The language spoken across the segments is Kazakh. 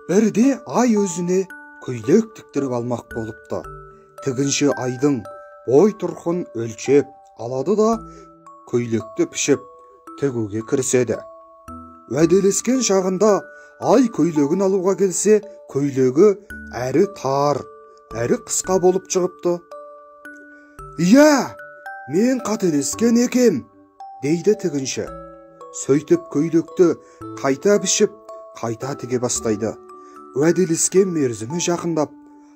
Бірде ай өзіне көйлек тіктіріп алмақ болыпты. Тігінші айдың бой тұрқын өлчеп алады да көйлекті пішіп тігуге кіріседі. Уәделескен шағында ай көйлегін алуға келсе, көйлегі әрі тар, әрі қысқа болып шығыпты. «Иә, мен қателескен екем», дейді тігінші. Сөйтіп көйлекті қайта пішіп, қайта тіге бастайды. Уәделескен мерзімі жақындап,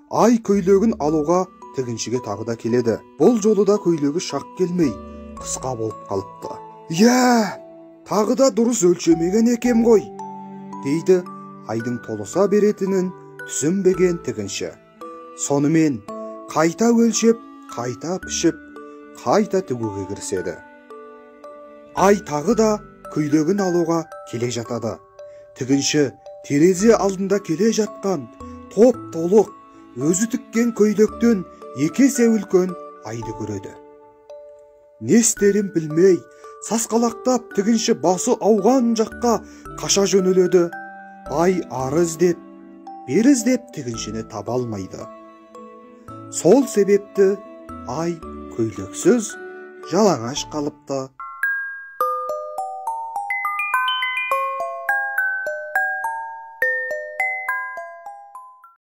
ай көйлегін алуға тігіншіге тағы да келеді. Бұл жолы да көйлегі шақ келмей, қысқа болып қалыпты. «Иә, тағы да дұрыс өлшемеген екем ғой», дейді айдың толыса беретінін түсінбеген тігінші. Сонымен қайта өлшеп, қайта пішіп, қайта тігуге кіріседі. Ай тағы да көйлегін алуға келе жатады. Тігінші терезе алдында келе жатқан топ-толық өзі тіккен көйлектен екі есе үлкен айды көреді. Не істерін білмей, сасқалақтап тігінші басы ауған жаққа қаша жөнеледі. Ай ары іздеп, бері іздеп тігіншіні таба алмайды. Сол себепті ай көйлексіз жалаңаш қалыпты.